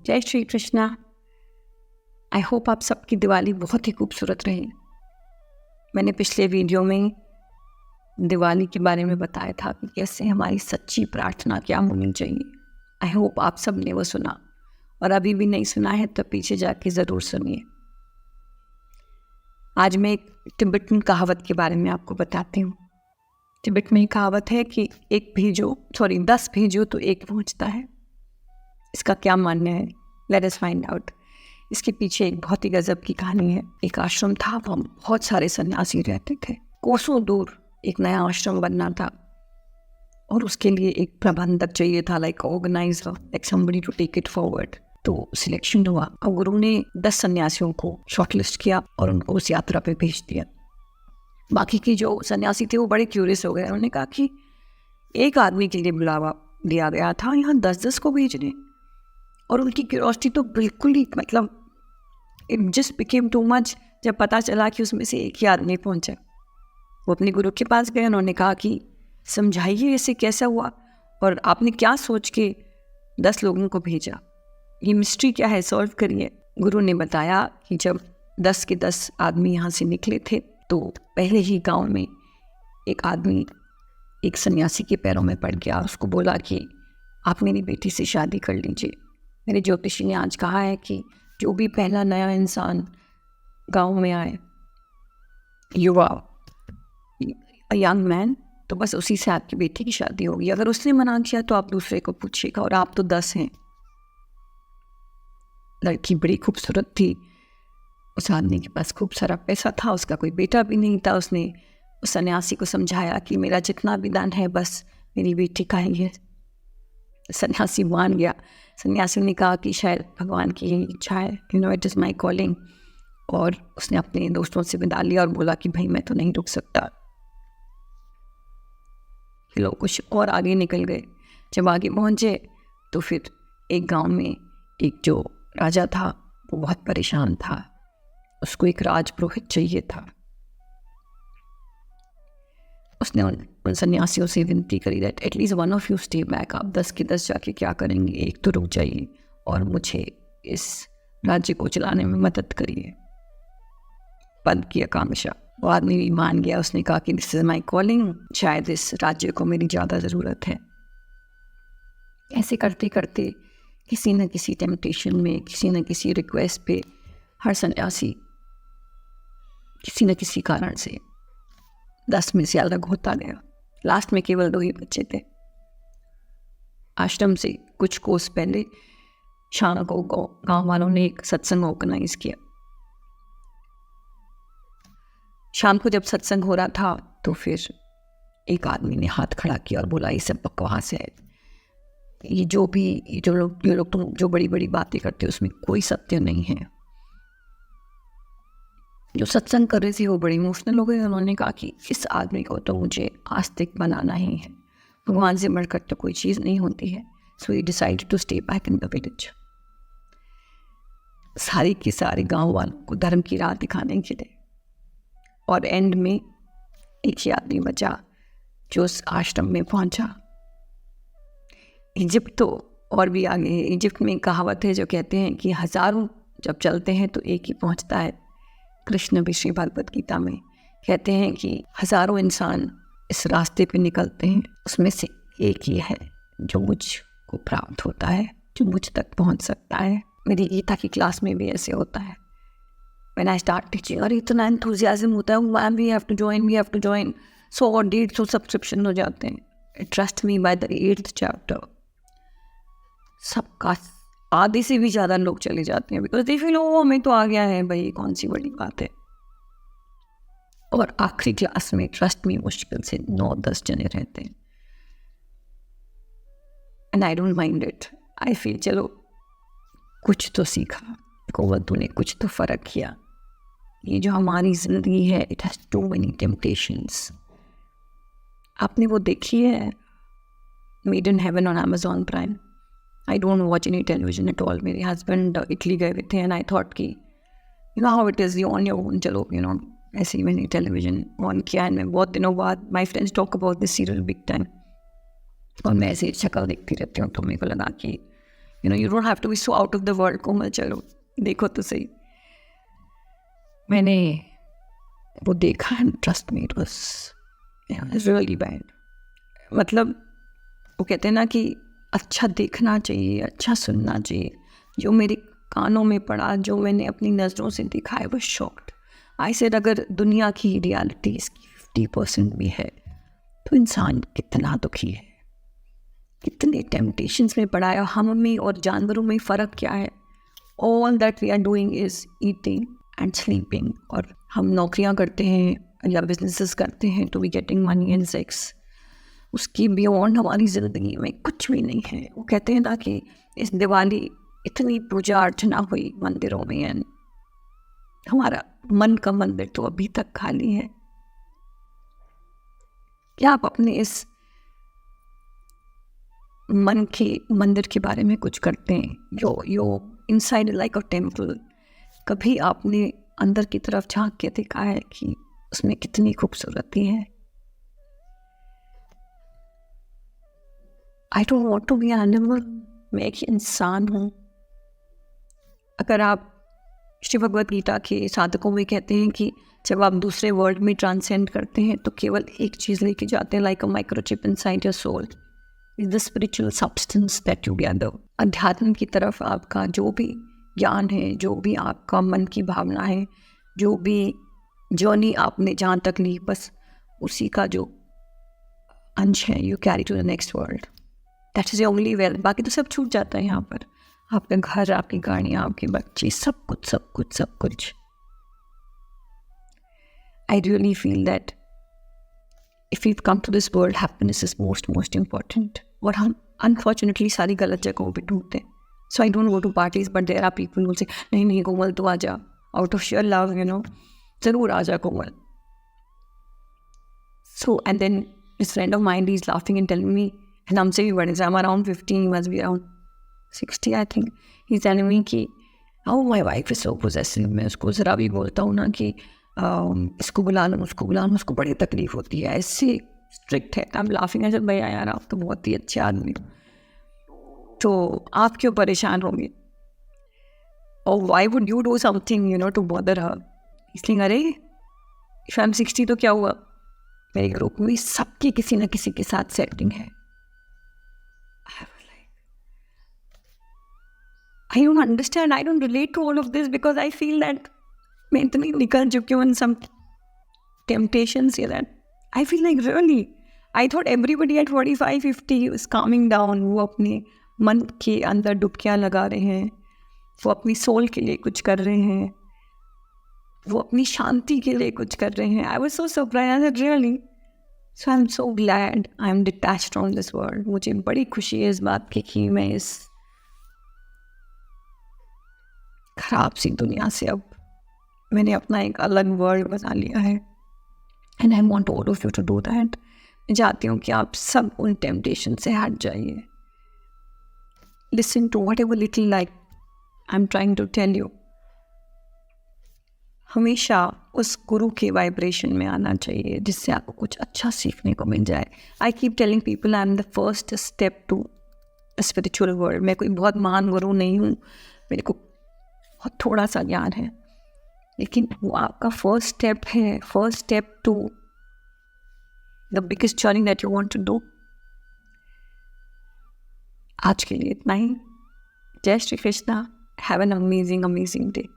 जय Shri Krishna. I hope आप सबकी दिवाली बहुत ही खूबसूरत रही। मैंने पिछले वीडियो में दिवाली के बारे में बताया था कि कैसे हमारी सच्ची प्रार्थना क्या होनी चाहिए। आई होप आप सब ने वो सुना, और अभी भी नहीं सुना है तो पीछे जाके ज़रूर सुनिए। आज मैं एक तिब्बतन कहावत के बारे में आपको बताती हूँ। तिब्बत में एक कहावत है कि 10 भेजो तो एक पहुँचता है। इसका क्या मानना है, लेट अस फाइंड आउट। इसके पीछे एक बहुत ही गजब की कहानी है। एक आश्रम था, वहाँ बहुत सारे सन्यासी रहते थे। कोसों दूर एक नया आश्रम बनना था और उसके लिए एक प्रबंधक चाहिए था, like organiser, like somebody to take it forward. तो सिलेक्शन हुआ और गुरु ने 10 सन्यासियों को शॉर्टलिस्ट किया और उनको उस यात्रा पे भेज दिया। बाकी के जो सन्यासी थे वो बड़े क्यूरियस हो गए। उन्होंने कहा कि एक आदमी के लिए बुलावा दिया गया था, यहाँ 10-10 को भेजने। और उनकी क्यूरियोसिटी तो बिल्कुल ही it just became too much जब पता चला कि उसमें से एक ही आदमी पहुंचा। वो अपने गुरु के पास गए। उन्होंने कहा कि समझाइए ऐसे कैसा हुआ और आपने क्या सोच के 10 लोगों को भेजा, ये मिस्ट्री क्या है, सॉल्व करिए। गुरु ने बताया कि जब 10 के 10 आदमी यहाँ से निकले थे तो पहले ही गांव में एक आदमी एक सन्यासी के पैरों में पड़ गया। उसको बोला कि आप मेरी बेटी से शादी कर लीजिए। मेरे ज्योतिषी ने आज कहा है कि जो भी पहला नया इंसान गांव में आए, युवा, यंग मैन, तो बस उसी से आपकी बेटी की शादी होगी। अगर उसने मना किया तो आप दूसरे को पूछिएगा, और आप तो 10 हैं। लड़की बड़ी खूबसूरत थी। उस आदमी के पास खूब सारा पैसा था, उसका कोई बेटा भी नहीं था। उसने उस सन्यासी को समझाया कि मेरा जितना भी दान है बस मेरी बेटी का ही है। सन्यासी मान गया। सन्यासी ने कहा कि शायद भगवान की यही इच्छा है, इट इज़ माई कॉलिंग। और उसने अपने दोस्तों से विदा लिया और बोला कि भाई मैं तो नहीं रुक सकता। लोग कुछ और आगे निकल गए। जब आगे पहुँचे तो फिर एक गांव में एक जो राजा था वो बहुत परेशान था। उसको एक राजपुरोहित चाहिए था। उसने उन सन्यासियों से विनती करी that at least one of you stay back. आप 10 के 10 जाके क्या करेंगे, एक तो रुक जाइए और मुझे इस राज्य को चलाने में मदद करिए, पद की आकांक्षा। वो आदमी भी मान गया। उसने कहा कि दिस इज माई कॉलिंग, शायद इस राज्य को मेरी ज़्यादा ज़रूरत है। ऐसे करते करते किसी न किसी टेम्पटेशन में, किसी न किसी रिक्वेस्ट पे हर सन्यासी किसी न किसी कारण से 10 में से अलग होता गया। लास्ट में केवल 2 ही बच्चे थे। आश्रम से कुछ कोस पहले शाम को गांव वालों ने एक सत्संग ऑर्गेनाइज किया। शाम को जब सत्संग हो रहा था तो फिर एक आदमी ने हाथ खड़ा किया और बोला, ये सब बकवास है। ये लोग तुम जो बड़ी बड़ी बातें करते हो उसमें कोई सत्य नहीं है। जो सत्संग कर रहे थे वो बड़े इमोशनल हो गए। उन्होंने कहा कि इस आदमी को तो मुझे आस्तिक बनाना ही है, भगवान से बढ़कर तो कोई चीज़ नहीं होती है। So he decided to stay back in the village. सारे के सारे गांव वालों को धर्म की राह दिखाने के लिए। और एंड में एक ही आदमी बचा जो उस आश्रम में पहुंचा। इजिप्ट तो और भी आगे है। इजिप्ट में एक कहावत है जो कहते हैं कि हज़ारों जब चलते हैं तो एक ही पहुंचता है। कृष्ण भी श्री भगवद गीता में कहते हैं कि हज़ारों इंसान इस रास्ते पे निकलते हैं, उसमें से एक ही है जो मुझको प्राप्त होता है, जो मुझ तक पहुंच सकता है। मेरी गीता की क्लास में भी ऐसे होता है। When I start teaching, अरे इतना एंथुजियाज्म होता है, ma'am we have to join 100-150 subscription हो जाते हैं। Trust me, by the 8th chapter सबका आधे से भी ज़्यादा लोग चले जाते हैं, बिकॉज दे फील ओ हमें तो आ गया है भाई, कौन सी बड़ी बात है। और आखिरी क्लास में ट्रस्ट में मुश्किल से 9-10 जने रहते हैं। And I don't mind it. I feel चलो कुछ तो सीखा, गोवंतु ने कुछ तो फ़र्क किया। ये जो हमारी ज़िंदगी है, it has too many temptations. आपने वो देखी है Made in Heaven on Amazon Prime? I don't watch any television at all. मेरे हस्बैंड इटली गए हुए थे एंड आई थॉट कि how it is, you on your own, चलो ऐसे ही मैंने टेलीविजन ऑन किया। एंड मैं बहुत दिनों बाद my friends talk about this serial big time, और मैं ऐसे शक्ल देखती रहती हूँ तो मेरे को लगा कि you don't have to be so out of the world. कोमल चलो देखो तो सही. मैंने वो देखा and trust me, it was really bad. मतलब वो कहते हैं ना कि अच्छा देखना चाहिए, अच्छा सुनना चाहिए. जो मेरे कानों में पड़ा, जो मैंने अपनी नज़रों से देखा, I was shocked. I said अगर दुनिया की रियलिटी इसकी 50% भी है तो इंसान कितना दुखी है, कितने टेम्पटेशंस में पड़ा है. हम में और जानवरों में फ़र्क क्या है? All that we are doing is eating and sleeping. और हम नौकरियां करते हैं या बिजनेसेस करते हैं to be getting money and sex. उसकी बियॉन्ड हमारी ज़िंदगी में कुछ भी नहीं है. वो कहते हैं ना कि इस दिवाली इतनी पूजा अर्चना हुई मंदिरों में एंड हमारा मन का मंदिर तो अभी तक खाली है. क्या आप अपने इस मन के मंदिर के बारे में कुछ करते हैं? यो इनसाइड लाइक अ टेम्पल. कभी आपने अंदर की तरफ झांक के देखा है कि उसमें कितनी खूबसूरती है? I don't want to be an animal. मैं एक इंसान हूँ. अगर आप श्री भगवद गीता के साधकों में कहते हैं कि जब आप दूसरे वर्ल्ड में ट्रांसेंड करते हैं तो केवल एक चीज़ लेके जाते हैं, like a microchip inside your soul is the spiritual substance that you gather. अध्यात्म की तरफ आपका जो भी ज्ञान है, जो भी आपका मन की भावना है, जो भी जर्नी आपने जहाँ तक ली, बस उसी का जो अंश है you carry to the next world. That is only well. बाकी तो सब छूट जाता है यहाँ पर. आपका घर, आपकी गाड़ियाँ, आपके बच्चे, सब कुछ. I really feel that if we've come to this world, happiness is most important. और हम unfortunately सारी गलत जगहों पे ढूंढते हैं. So I don't go to parties, but there are people who say, नहीं कोमल तो आ जा, out of sheer love, ज़रूर आ जा कोमल. So and then this friend of mine, he's laughing and telling me, and हमसे भी बड़े से, I'm around 15, he must be around 60 I think. He's telling me कि oh my wife is so possessive. मैं उसको ज़रा भी बोलता हूँ ना कि इसको बुला लो, उसको बड़ी तकलीफ होती है, ऐसे स्ट्रिक्ट है. I'm laughing. ऐसे भैया यार आप तो बहुत ही अच्छे आदमी हो, तो आप क्यों परेशान होंगे? और why would you do something to bother her? इसलिए अरे if I'm 60 तो क्या हुआ? मेरे ग्रुप में सबकी किसी न किसी के साथ सेटिंग है. I don't understand. I don't relate to all of this because I feel that मैं इतनी निकल चुकी हूँ in some temptations here that I feel like really I thought everybody at 45-50 is calming down. वो अपने मन के अंदर डुबकियाँ लगा रहे हैं, वो अपनी सोल के लिए कुछ कर रहे हैं, वो अपनी शांति के लिए कुछ कर रहे हैं. I was so surprised. I said really? So I'm so glad I'm detached from this world. मुझे बड़ी खुशी है इस बात की कि मैं इस खराब सी दुनिया से अब मैंने अपना एक अलग वर्ल्ड बना लिया है. And I want all of you to do that. मैं चाहती हूँ कि आप सब उन टेम्पटेशन से हट जाइए. Listen to whatever little like I am trying to tell you. हमेशा उस गुरु के वाइब्रेशन में आना चाहिए जिससे आपको कुछ अच्छा सीखने को मिल जाए. I keep telling people I am the first step to spiritual world. मैं कोई बहुत महान गुरु नहीं हूँ, मेरे को बहुत थोड़ा सा ज्ञान है, लेकिन वो आपका फर्स्ट स्टेप है, first step to the biggest journey that you want to do. आज के लिए इतना ही. जय Shri Krishna. Have an amazing day.